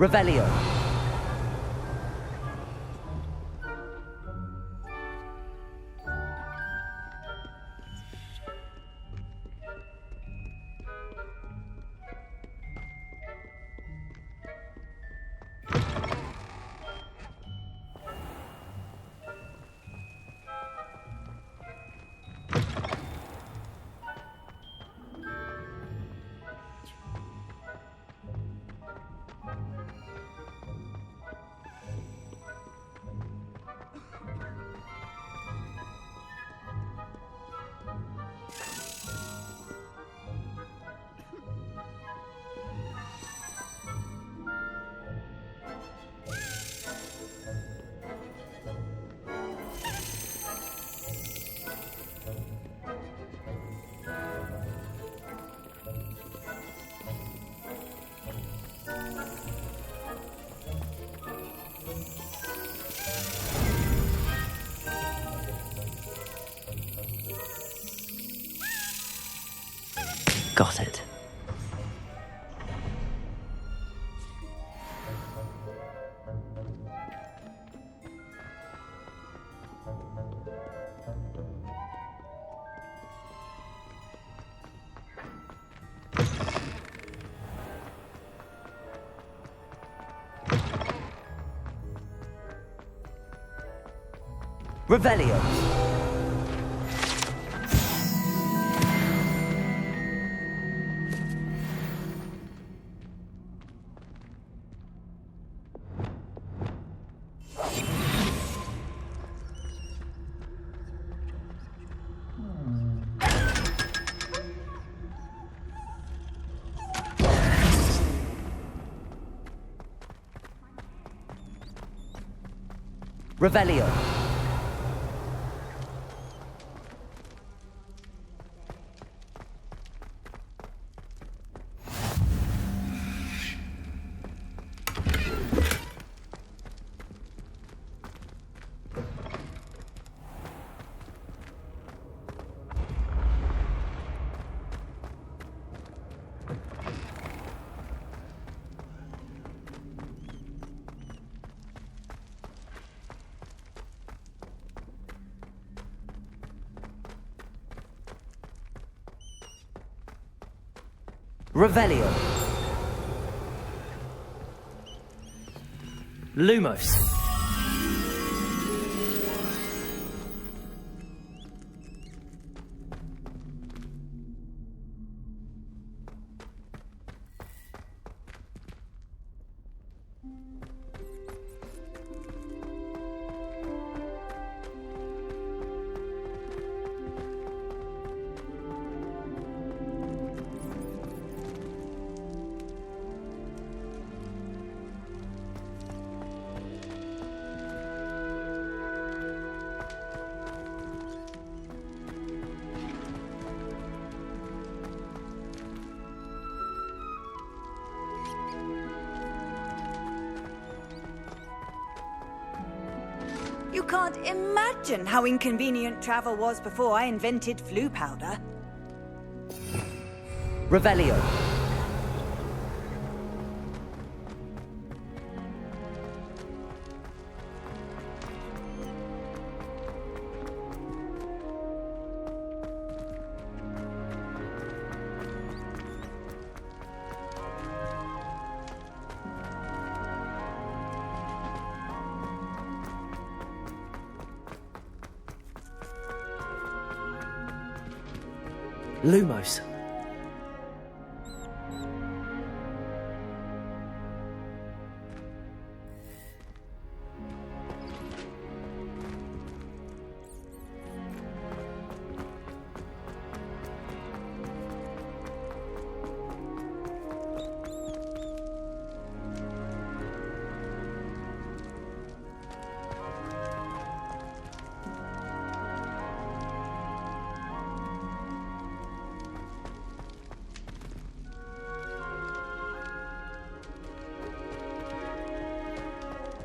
Revelio. Got it. Revelio. Revelio. Revelio. Lumos. You can't imagine how inconvenient travel was before I invented flu powder. Revelio. Lumos.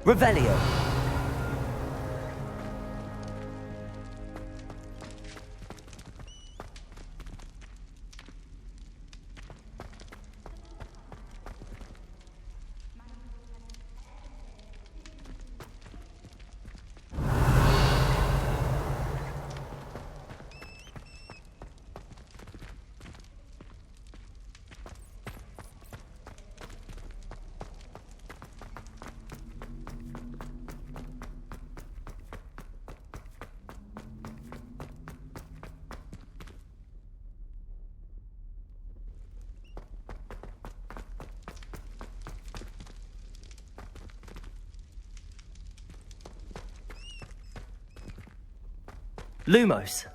Revelio. Lumos.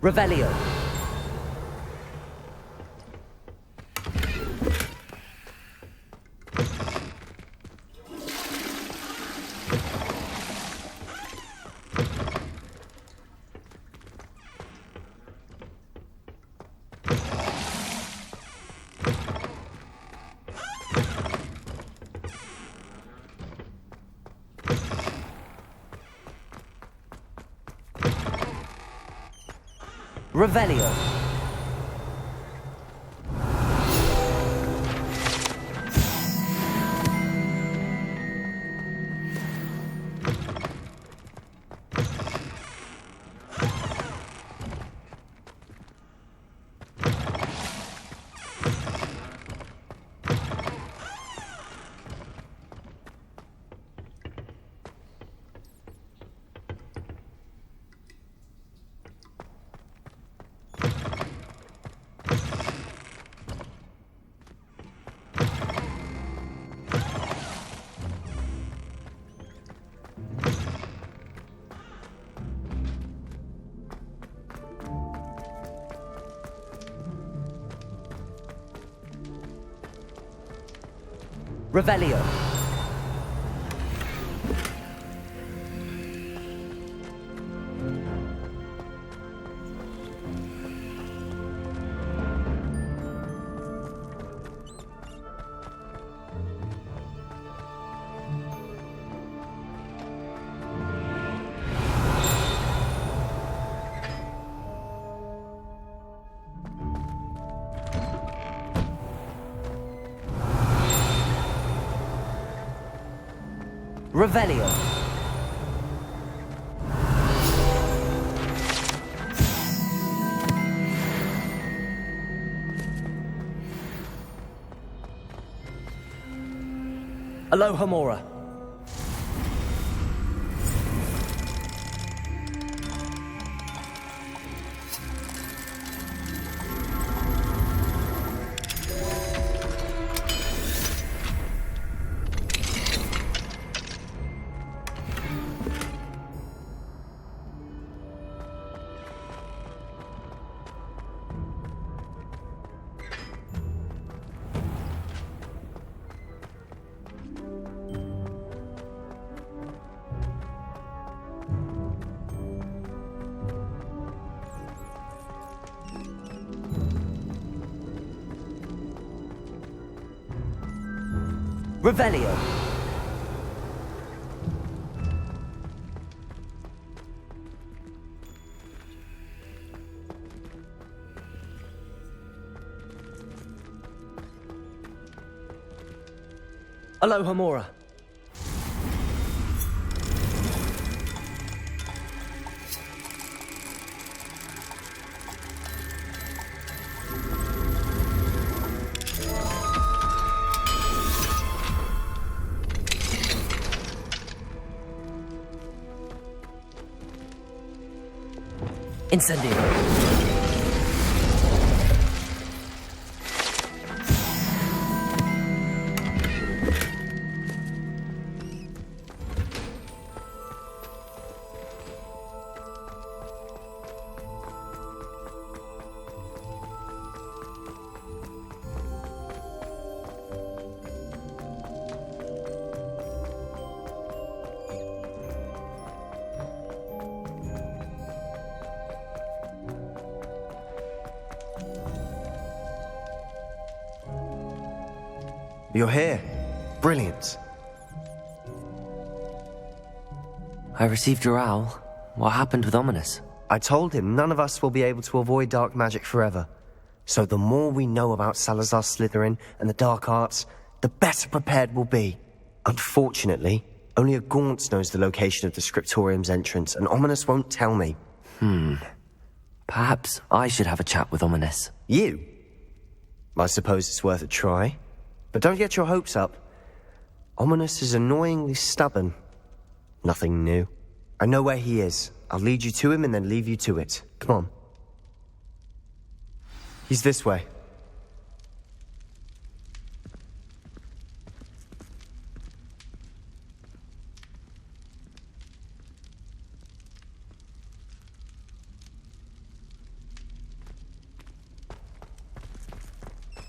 Revelio. Revelio. Revelio. Revelio. Alohomora. Revelio. Alohomora. Incendio. You're here. Brilliant. I received your owl. What happened with Ominous? I told him none of us will be able to avoid dark magic forever. So the more we know about Salazar Slytherin and the dark arts, the better prepared we'll be. Unfortunately, only a Gaunt knows the location of the Scriptorium's entrance, and Ominous won't tell me. Perhaps I should have a chat with Ominous. You? I suppose it's worth a try. But don't get your hopes up. Ominous is annoyingly stubborn. Nothing new. I know where he is. I'll lead you to him and then leave you to it. Come on. He's this way.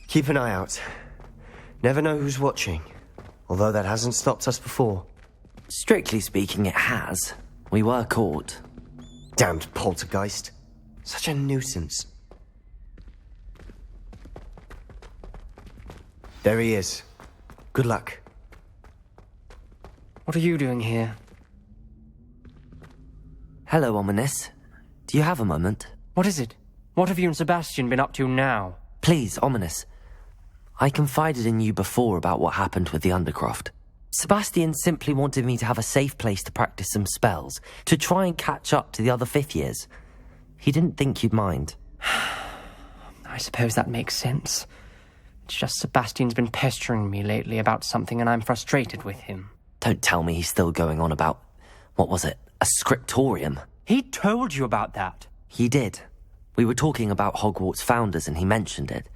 Keep an eye out. Never know who's watching. Although that hasn't stopped us before. Strictly speaking, it has. We were caught. Damned poltergeist. Such a nuisance. There he is. Good luck. What are you doing here? Hello, Ominous. Do you have a moment? What is it? What have you and Sebastian been up to now? Please, Ominous. I confided in you before about what happened with the Undercroft. Sebastian simply wanted me to have a safe place to practice some spells, to try and catch up to the other fifth years. He didn't think you'd mind. I suppose that makes sense. It's just Sebastian's been pestering me lately about something and I'm frustrated with him. Don't tell me he's still going on about, what was it, a scriptorium? He told you about that. He did. We were talking about Hogwarts founders and he mentioned it.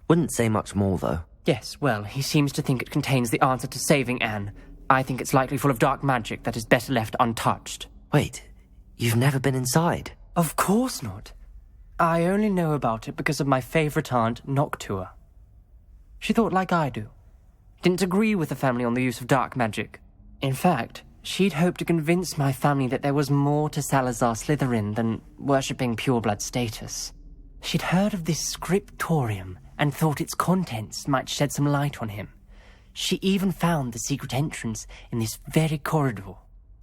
Wouldn't say much more, though. Yes, well, he seems to think it contains the answer to saving Anne. I think it's likely full of dark magic that is better left untouched. Wait, you've never been inside? Of course not. I only know about it because of my favourite aunt, Noctua. She thought like I do. Didn't agree with the family on the use of dark magic. In fact, she'd hoped to convince my family that there was more to Salazar Slytherin than worshipping pureblood status. She'd heard of this scriptorium and thought its contents might shed some light on him. She even found the secret entrance in this very corridor.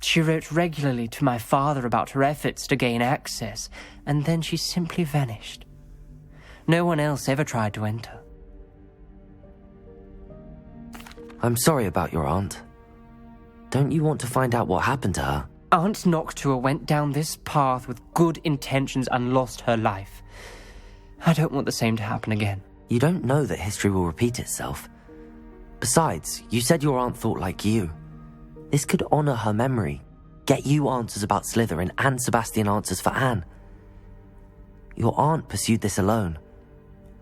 She wrote regularly to my father about her efforts to gain access, and then she simply vanished. No one else ever tried to enter. I'm sorry about your aunt. Don't you want to find out what happened to her? Aunt Noctua went down this path with good intentions and lost her life. I don't want the same to happen again. You don't know that history will repeat itself. Besides, you said your aunt thought like you. This could honor her memory, get you answers about Slytherin and Sebastian answers for Anne. Your aunt pursued this alone.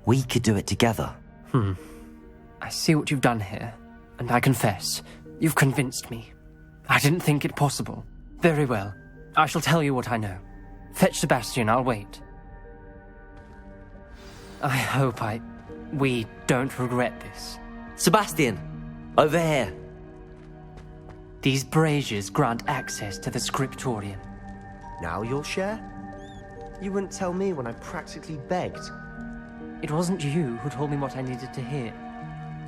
We could do it together. I see what you've done here, and I confess, you've convinced me. I didn't think it possible. Very well. I shall tell you what I know. Fetch Sebastian, I'll wait. I hope we don't regret this. Sebastian! Over here! These braziers grant access to the scriptorium. Now you'll share? You wouldn't tell me when I practically begged. It wasn't you who told me what I needed to hear.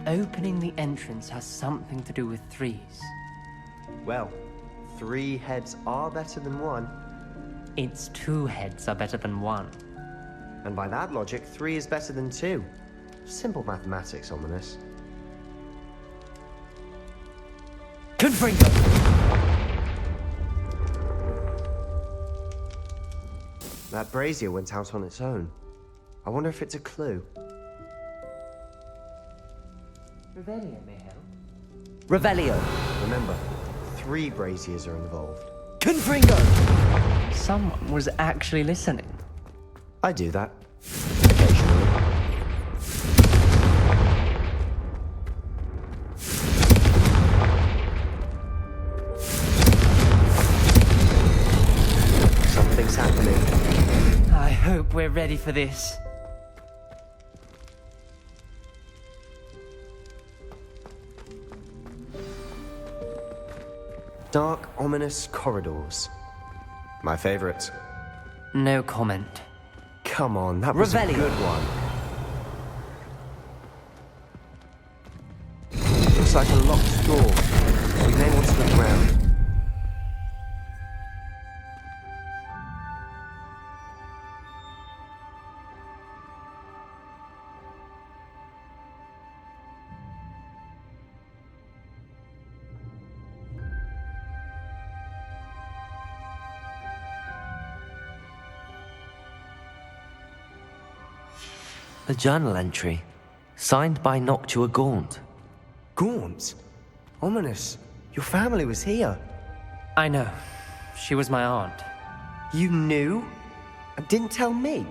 Opening the entrance has something to do with threes. Well, 3 heads are better than 1. Its 2 heads are better than 1. And by that logic, 3 is better than 2. Simple mathematics, Ominous. Confringo! That brazier went out on its own. I wonder if it's a clue. Revelio may help. Revelio! Remember, 3 braziers are involved. Confringo! Someone was actually listening. I do that. Occasionally. Something's happening. I hope we're ready for this. Dark, ominous corridors. My favorite. No comment. Come on, that was Revelio. a good one. Looks like a locked door. We may want to look around. A journal entry, signed by Noctua Gaunt. Gaunt? Ominous. Your family was here. I know. She was my aunt. You knew? And didn't tell me?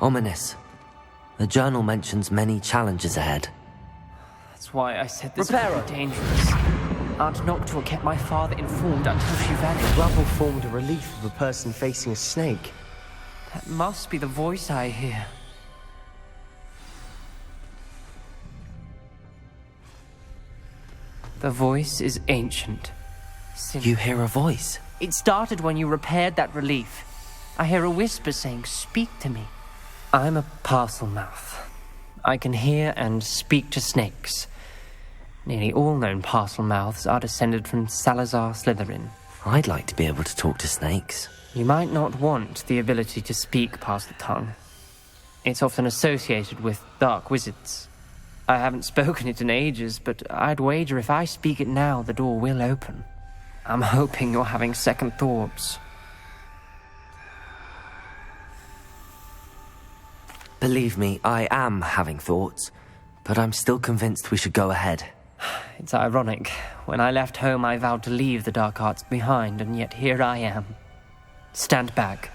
Ominous. The journal mentions many challenges ahead. That's why I said this Reparo. would be dangerous. Aunt Noctua kept my father informed until she vanished. Rubble formed a relief of a person facing a snake. That must be the voice I hear. The voice is ancient. You hear a voice? It started when you repaired that relief. I hear a whisper saying, "Speak to me." I'm a parcel mouth. I can hear and speak to snakes. Nearly all known parcel mouths are descended from Salazar Slytherin. I'd like to be able to talk to snakes. You might not want the ability to speak past the tongue. It's often associated with dark wizards. I haven't spoken it in ages, but I'd wager if I speak it now, the door will open. I'm hoping you're having second thoughts. Believe me, I am having thoughts, but I'm still convinced we should go ahead. It's ironic. When I left home, I vowed to leave the dark arts behind, and yet here I am. Stand back.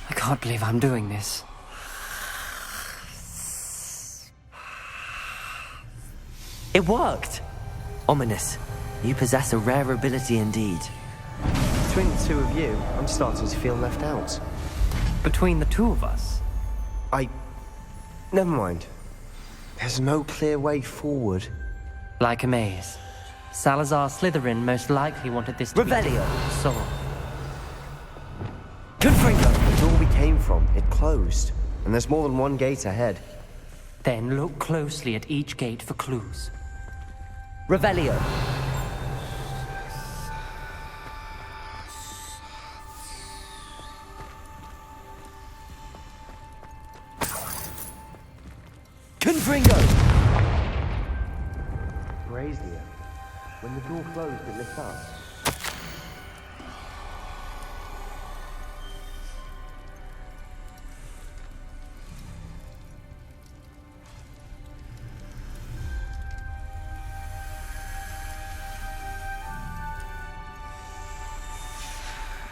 I can't believe I'm doing this. It worked! Ominous, you possess a rare ability indeed. Between the two of you, I'm starting to feel left out. Between the two of us, Never mind. There's no clear way forward. like a maze. Salazar Slytherin most likely wanted this to Revelio. be so. Confringo! The door we came from, it closed. And there's more than one gate ahead. Then look closely at each gate for clues. Revelio! Confringo! Brazier. When the door closed, it lit up.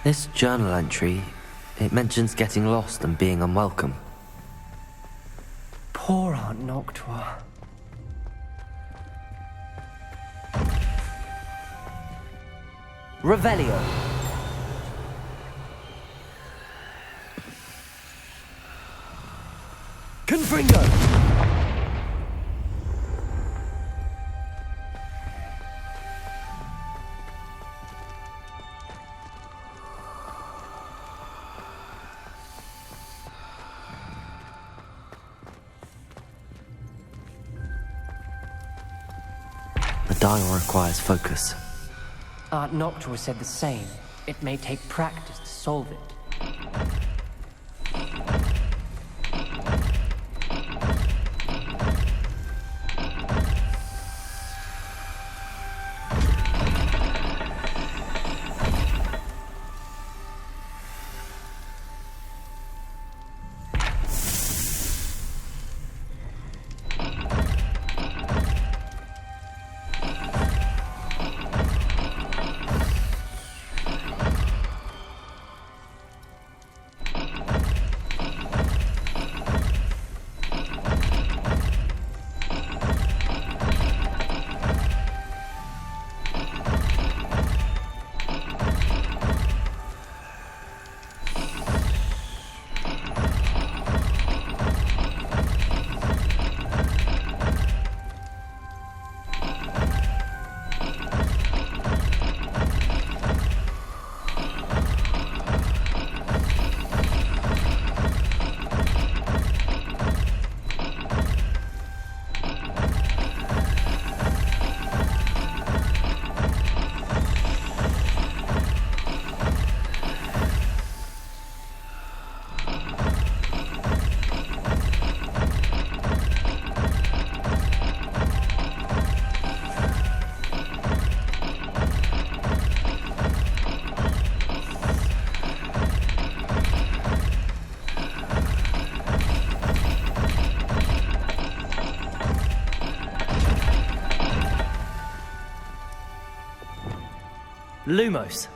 This journal entry, it mentions getting lost and being unwelcome. Poor Aunt Noctua. Revelio! Confringo! The dial requires focus. Aunt Noctua said the same. It may take practice to solve it. Lumos.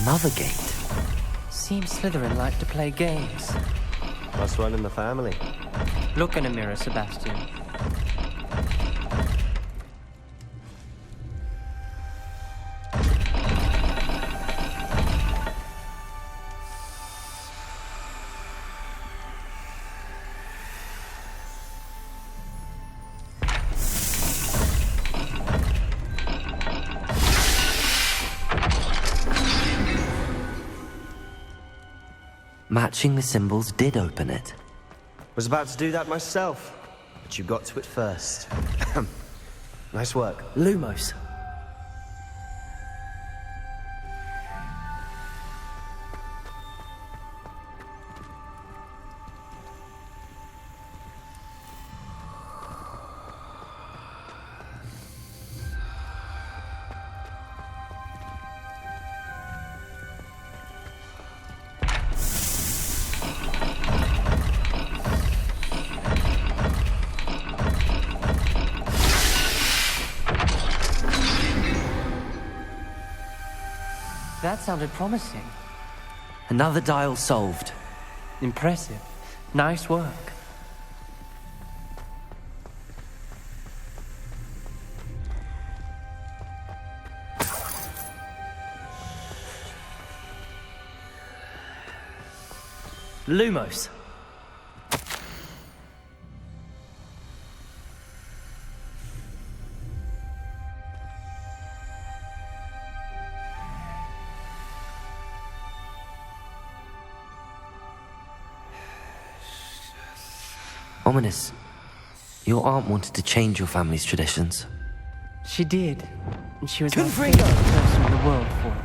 Another gate. Seems Slytherin like to play games. Must run in the family. Look in a mirror, Sebastian. Matching the symbols did open it. Was about to do that myself, but you got to it first. Nice work. Lumos. That sounded promising. Another dial solved. Impressive. Nice work. Lumos. Ominous. Your aunt wanted to change your family's traditions. She did. And she was my Confringo! favorite person in the world for it.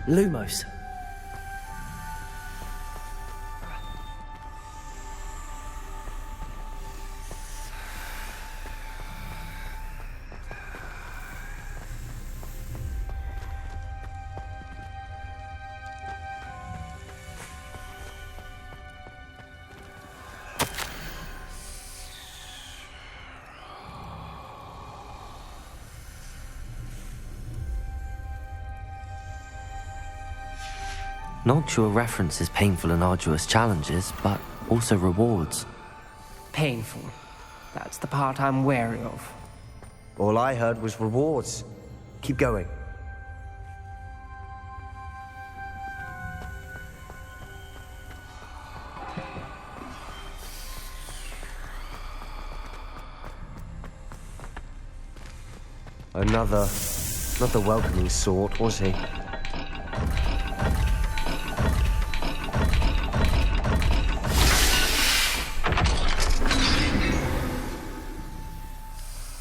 Lumos. Noctua references painful and arduous challenges, but also rewards. Painful. That's the part I'm wary of. All I heard was rewards. Keep going. Another, not the welcoming sort, was he?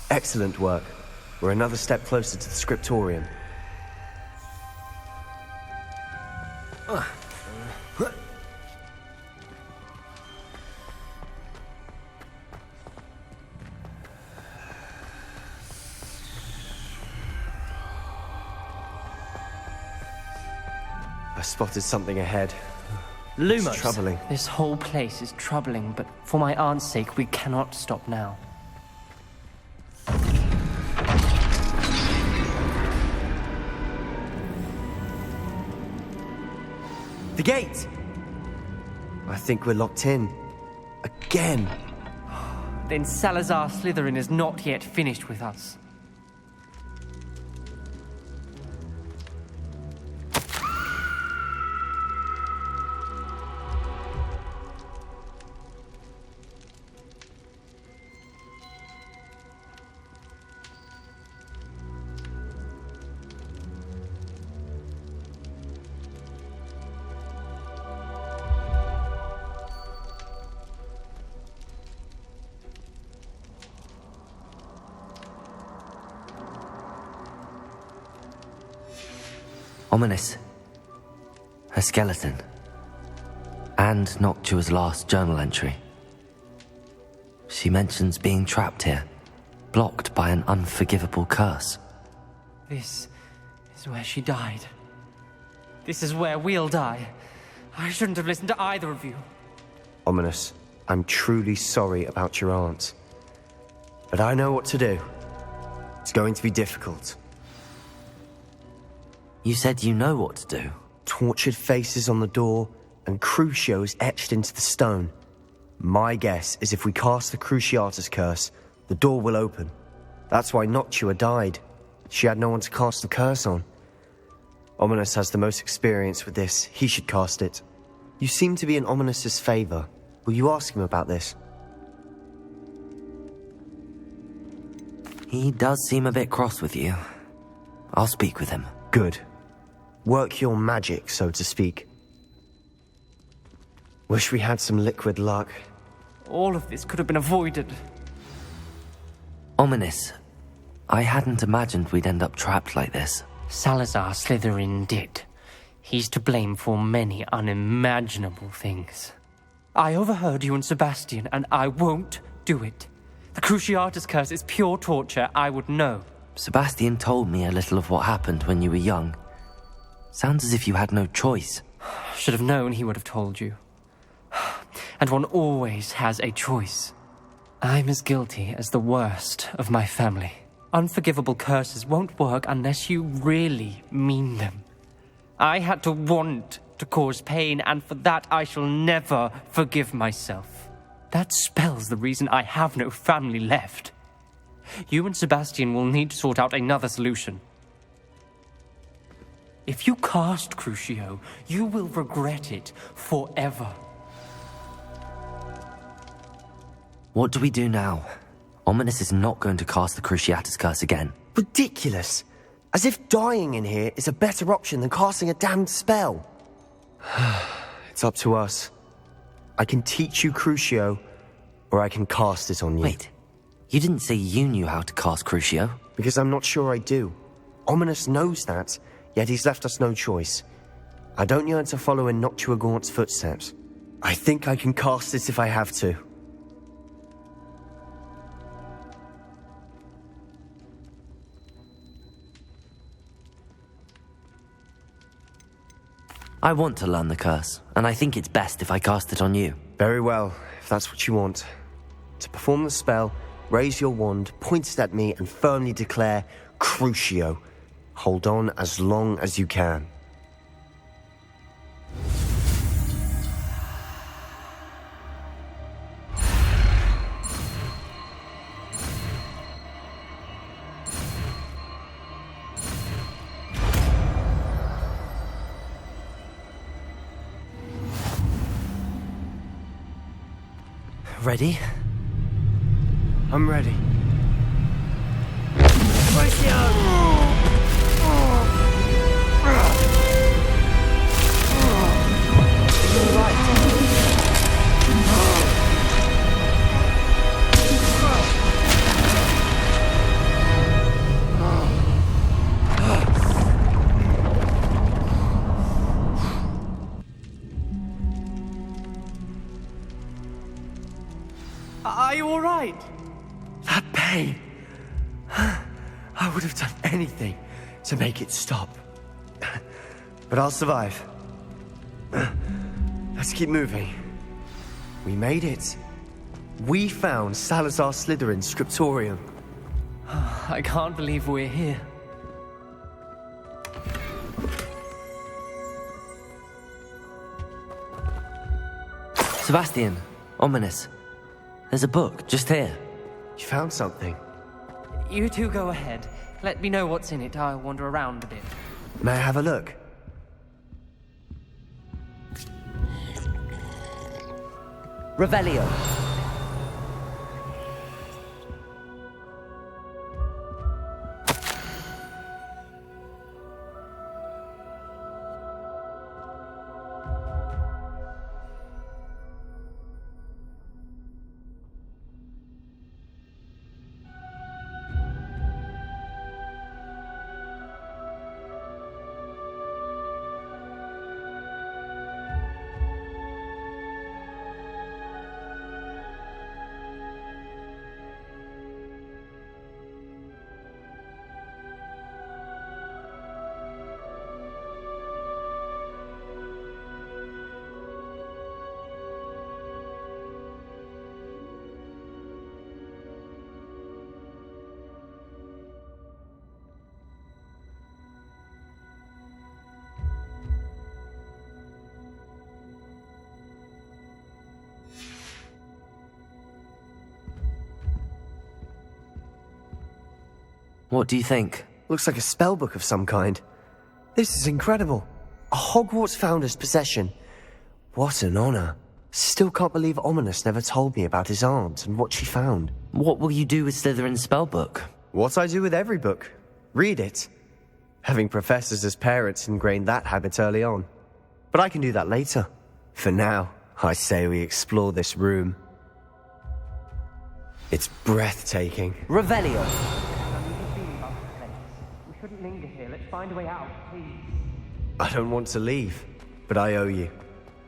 Excellent work. We're another step closer to the scriptorium. I spotted something ahead. Lumos. It's troubling. This whole place is troubling, but for my aunt's sake, we cannot stop now. The gate! I think we're locked in. Again. Then Salazar Slytherin is not yet finished with us. Ominous. Her skeleton. And Noctua's last journal entry. She mentions being trapped here, blocked by an unforgivable curse. This is where she died. This is where we'll die. I shouldn't have listened to either of you. Ominous, I'm truly sorry about your aunt. But I know what to do. It's going to be difficult. You said you know what to do. Tortured faces on the door and Crucios etched into the stone. My guess is if we cast the Cruciatus curse, the door will open. That's why Noctua died. She had no one to cast the curse on. Ominous has the most experience with this. He should cast it. You seem to be in Ominous's favor. Will you ask him about this? He does seem a bit cross with you. I'll speak with him. Good. Work your magic, so to speak. Wish we had some liquid luck. All of this could have been avoided. Ominous. I hadn't imagined we'd end up trapped like this. Salazar Slytherin did. He's to blame for many unimaginable things. I overheard you and Sebastian, and I won't do it. The Cruciatus curse is pure torture. I would know. Sebastian told me a little of what happened when you were young. Sounds as if you had no choice. Should have known he would have told you. And one always has a choice. I'm as guilty as the worst of my family. Unforgivable curses won't work unless you really mean them. I had to want to cause pain, and for that I shall never forgive myself. That spells the reason I have no family left. You and Sebastian will need to sort out another solution. If you cast Crucio, you will regret it forever. What do we do now? Ominous is not going to cast the Cruciatus curse again. Ridiculous! As if dying in here is a better option than casting a damned spell. It's up to us. I can teach you Crucio, or I can cast it on you. Wait, you didn't say you knew how to cast Crucio? Because I'm not sure I do. Ominous knows that, yet he's left us no choice. I don't yearn to follow in Noctua Gaunt's footsteps. I think I can cast it if I have to. I want to learn the curse, and I think it's best if I cast it on you. Very well, if that's what you want. To perform the spell, raise your wand, point it at me, and firmly declare, Crucio. Hold on as long as you can. Ready? I'm ready. Are you all right? That pain. I would have done anything to make it stop. But I'll survive. Let's keep moving. We made it. We found Salazar Slytherin's scriptorium. I can't believe we're here. Sebastian, ominous. There's a book just here. You found something. You two go ahead. Let me know what's in it. I'll wander around a bit. May I have a look? Revelio. What do you think? Looks like a spell book of some kind. This is incredible. A Hogwarts founder's possession. What an honor. Still can't believe Ominous never told me about his aunt and what she found. What will you do with Slytherin's spellbook? What I do with every book. Read it. Having professors as parents ingrained that habit early on. But I can do that later. For now, I say we explore this room. It's breathtaking. Revelio. We shouldn't linger here. Let's find a way out, please. I don't want to leave, but I owe you.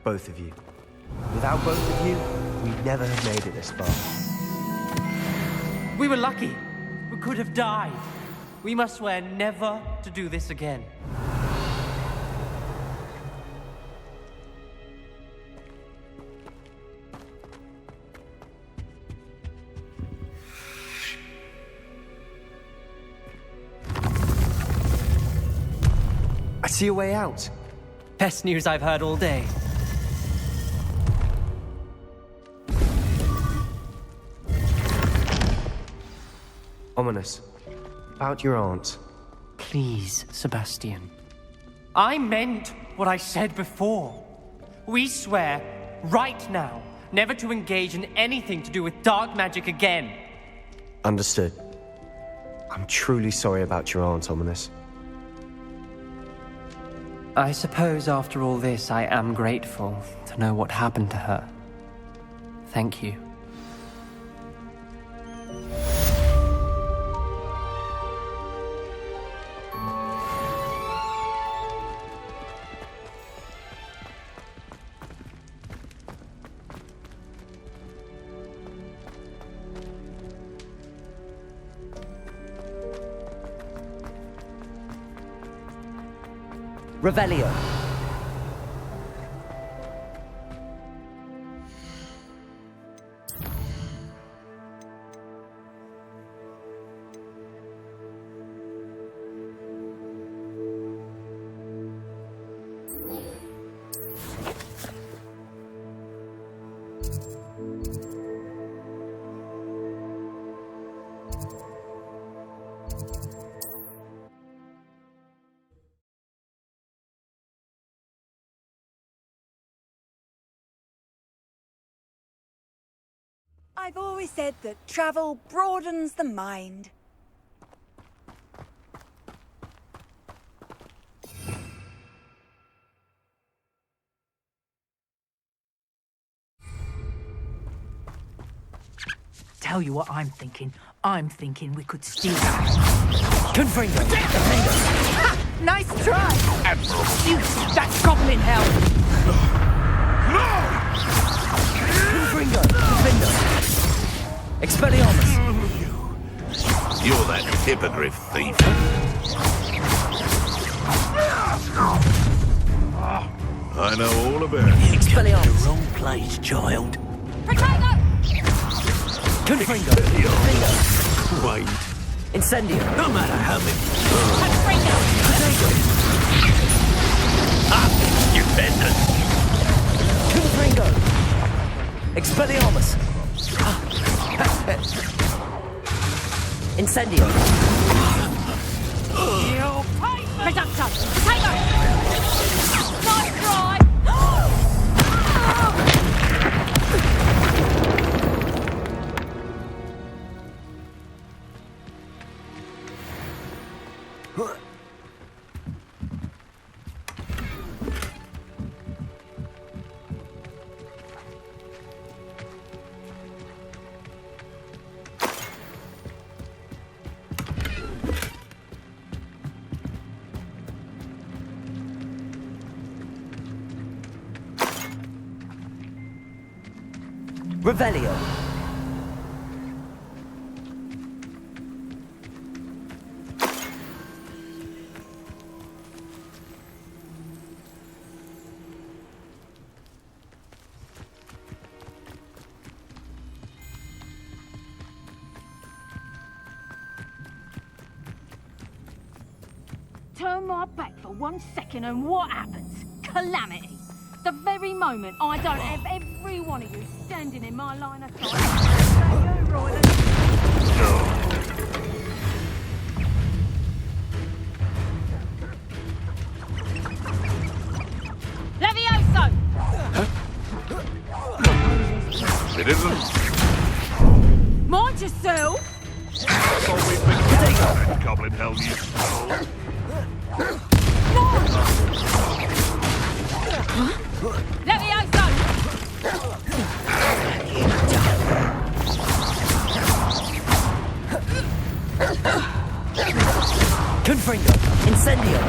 Both of you. Without both of you, we'd never have made it this far. We were lucky. We could have died. We must swear never to do this again. I see a way out. Best news I've heard all day. Ominous. About your aunt. Please, Sebastian. I meant what I said before. We swear, right now, never to engage in anything to do with dark magic again. Understood. I'm truly sorry about your aunt, Ominous. I suppose after all this, I am grateful to know what happened to her. Thank you. Revelio. I've always said that travel broadens the mind. Tell you what I'm thinking. I'm thinking we could steal. Confringo! Ha! Nice try! You, that's goblin hell! Confringo! Confringo! Expelliarmus! You're that hippogriff thief. I know all about it. Expelliarmus! The wrong place, child. Confringo! Confringo! Wait. Incendio! No matter how many. You bender. Confringo! Expelliarmus! Incendio! Reductor! Potato! Nice try! Revelio! Turn my back for 1 second and what happens? Calamity. The very moment I don't have every one of you standing in my line of sight. Levioso! It isn't. Mind yourself! I thought we'd been that goblin hell you stole. Levioso! Confringo! Incendio!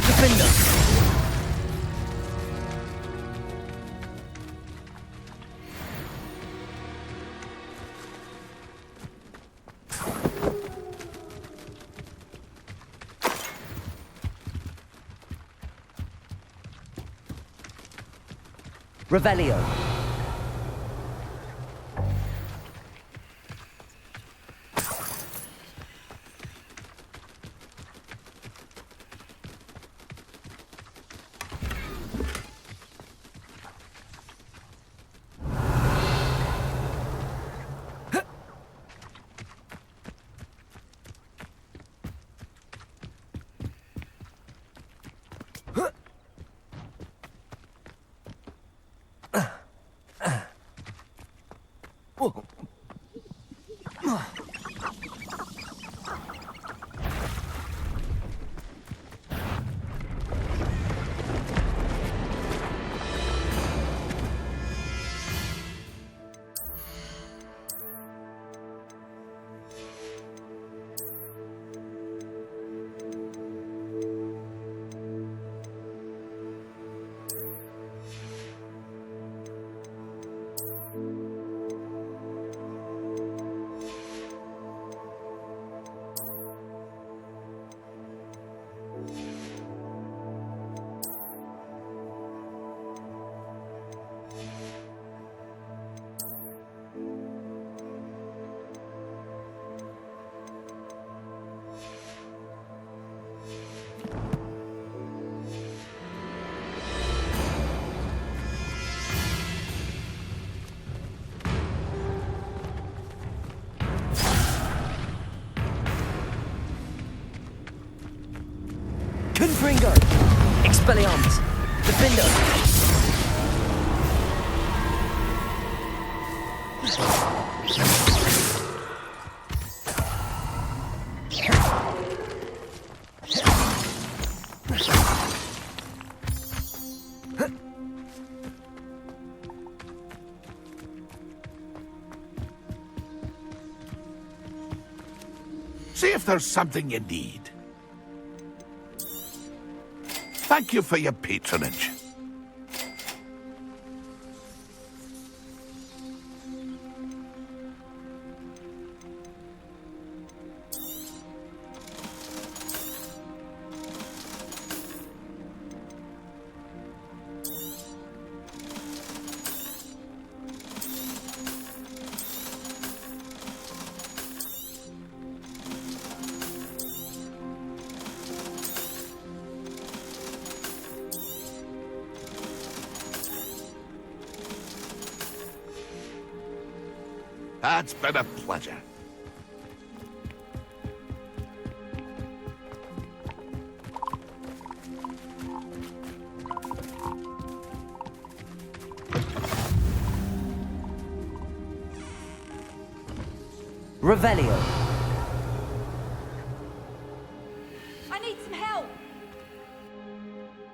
Defender! Revelio. Confringo! Expelliarmus! Defender! See if there's something you need. Thank you for your patronage. It's been a pleasure. Revelio. I need some help.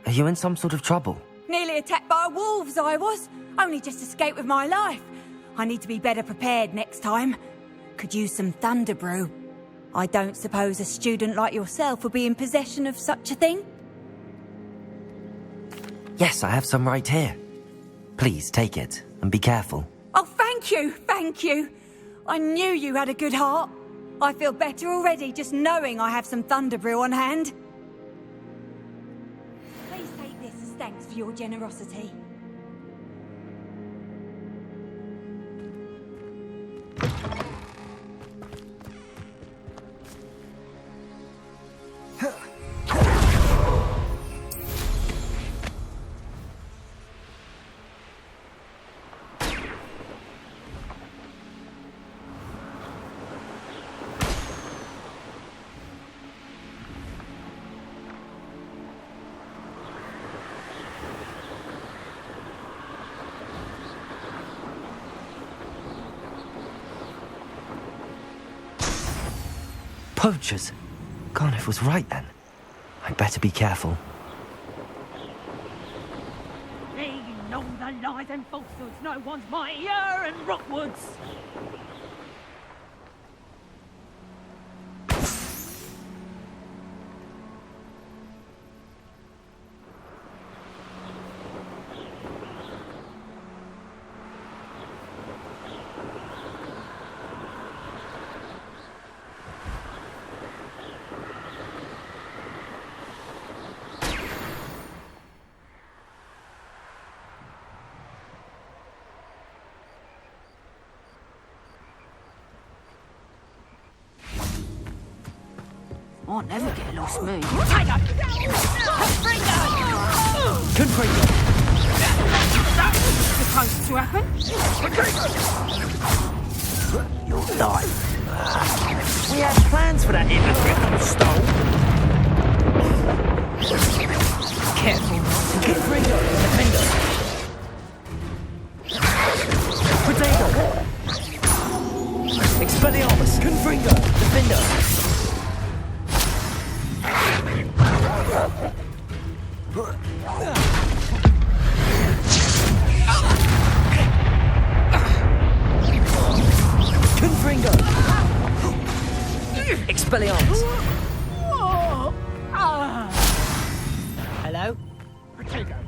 Are you in some sort of trouble? Nearly attacked by wolves, I was. Only just escaped with my life. I need to be better prepared next time. Could use some thunder brew. I don't suppose a student like yourself would be in possession of such a thing? Yes, I have some right here. Please take it and be careful. Oh, thank you, thank you. I knew you had a good heart. I feel better already just knowing I have some thunder brew on hand. Please take this as thanks for your generosity. Poachers. Carniff was right then. I'd better be careful. They know the lies and falsehoods. No one's mightier in Rockwoods. I'll never get lost, me. Tiger! Confringo! Supposed to happen? You'll die. We had plans for that immigrant you stole. Careful. Confringo, defender. Potato. Expelliarmus. Confringo, defender. Confringo! Expelliarmus! Hello? Confringo!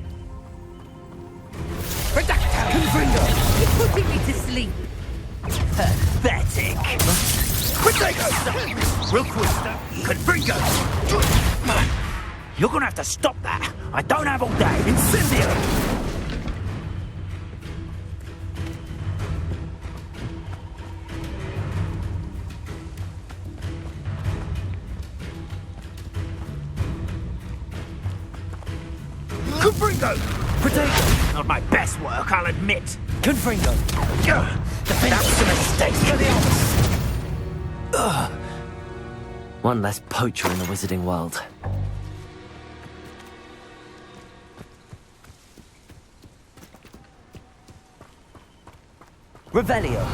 You're putting me to sleep. Pathetic! Potato! Real quick, Confringo! You're gonna have to stop that! I don't have all day! Incendio! Confringo! Potato! Not my best work, I'll admit. Confringo! That was a mistake! One less poacher in the wizarding world. Revelio.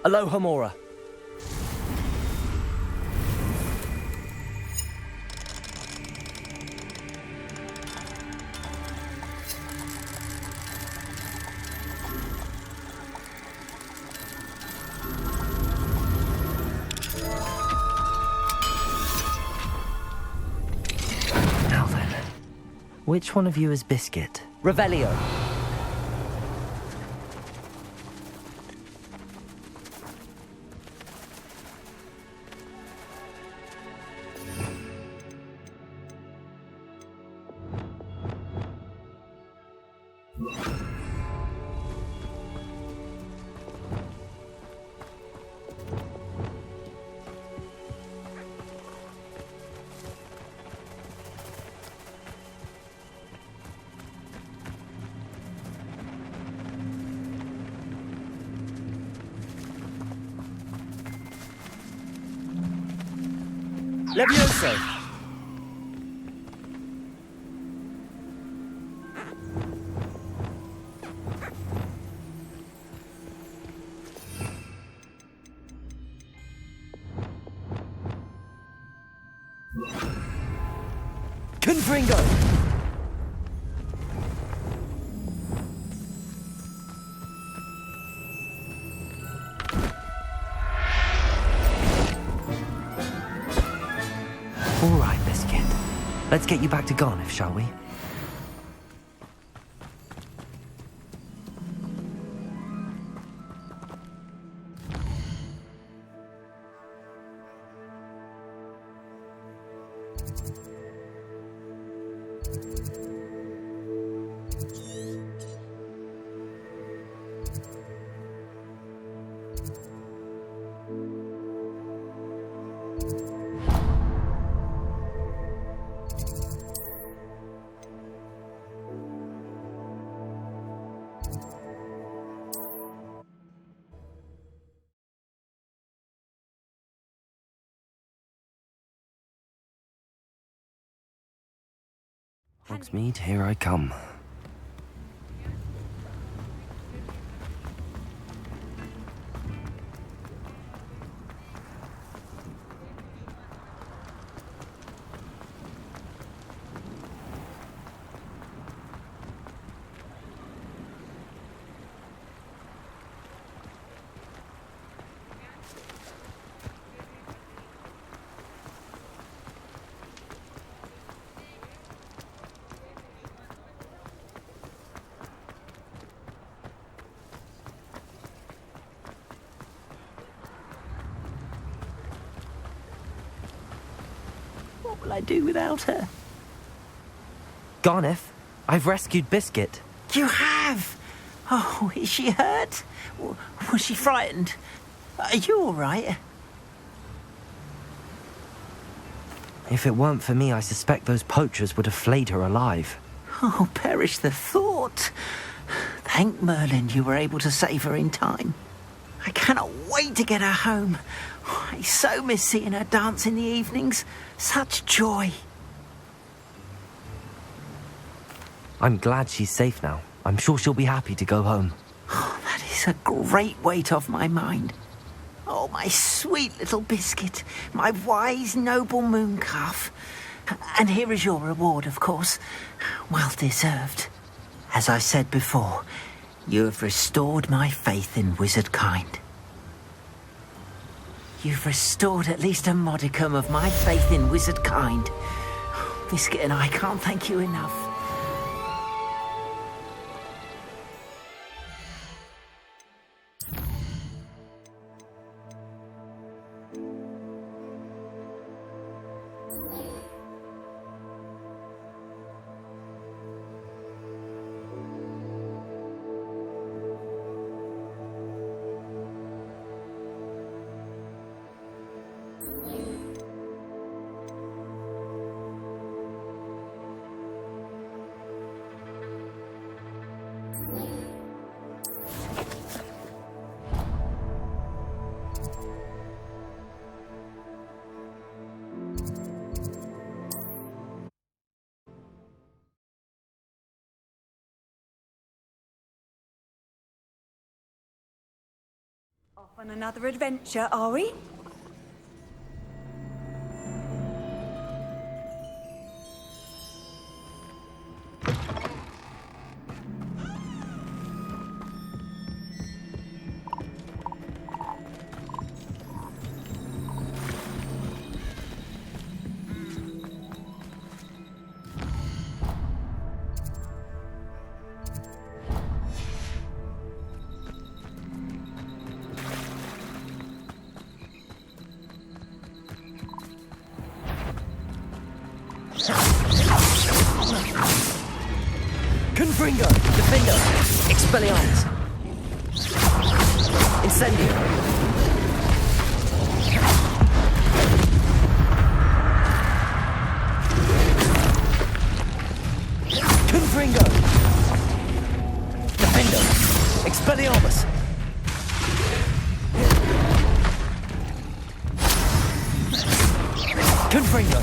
Aloha Mora. Now then, which one of you is Biscuit? Revelio. Levioso! Confringo! All right, Biscuit. Let's get you back to Garniff, shall we? Hogsmeade, here I come. What will I do without her? Garniff, I've rescued Biscuit. You have? Oh, is she hurt? Was she frightened? Are you all right? If it weren't for me, I suspect those poachers would have flayed her alive. Oh, perish the thought. Thank Merlin you were able to save her in time. I cannot wait to get her home. I so miss seeing her dance in the evenings. Such joy. I'm glad she's safe now. I'm sure she'll be happy to go home. Oh, that is a great weight off my mind. Oh, my sweet little Biscuit, my wise, noble moon calf. And here is your reward, of course. Well deserved. As I said before, you have restored my faith in wizard kind. You've restored at least a modicum of my faith in wizard kind. Biscuit and I can't thank you enough. Off on another adventure, are we? Confringo! Defender! Expelliarmus! Incendio! Confringo! Defender! Expelliarmus! Confringo!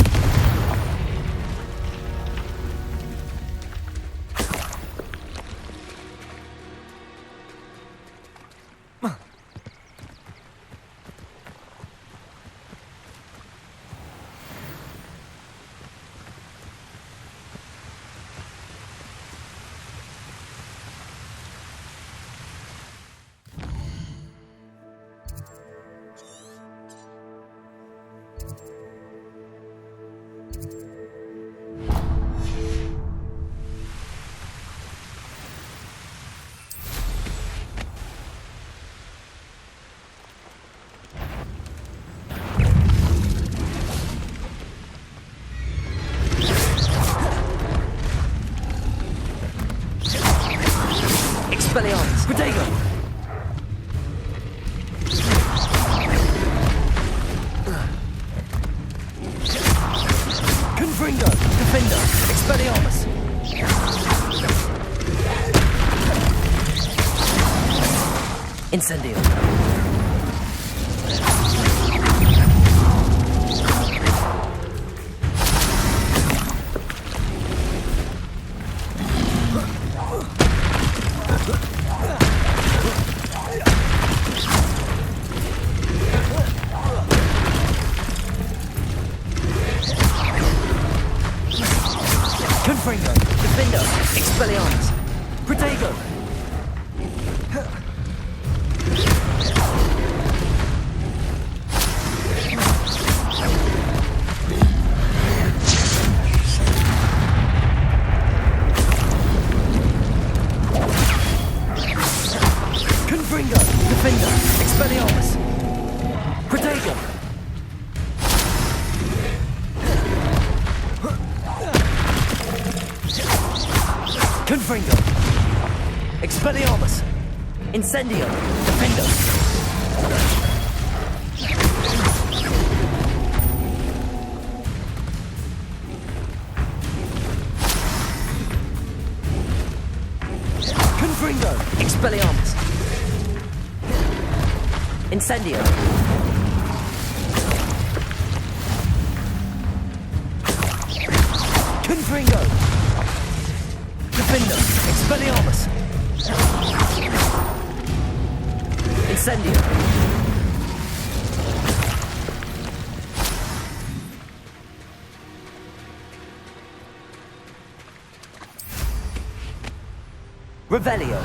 Expelliarmus! Protego! Confringo! Defender! Expelliarmus! Incendio! Confringo! Defender! Expelliarmus! Protego! Confringo! Defender! Expelliarmus! Protego! Confringo! Expelliarmus! Incendio! Defender! Confringo! Expelliarmus! Incendio! Confringo! Defender! Expelliarmus! Incendio! Revelio!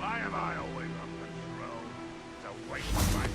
Why am I always on patrol? It's a waste of my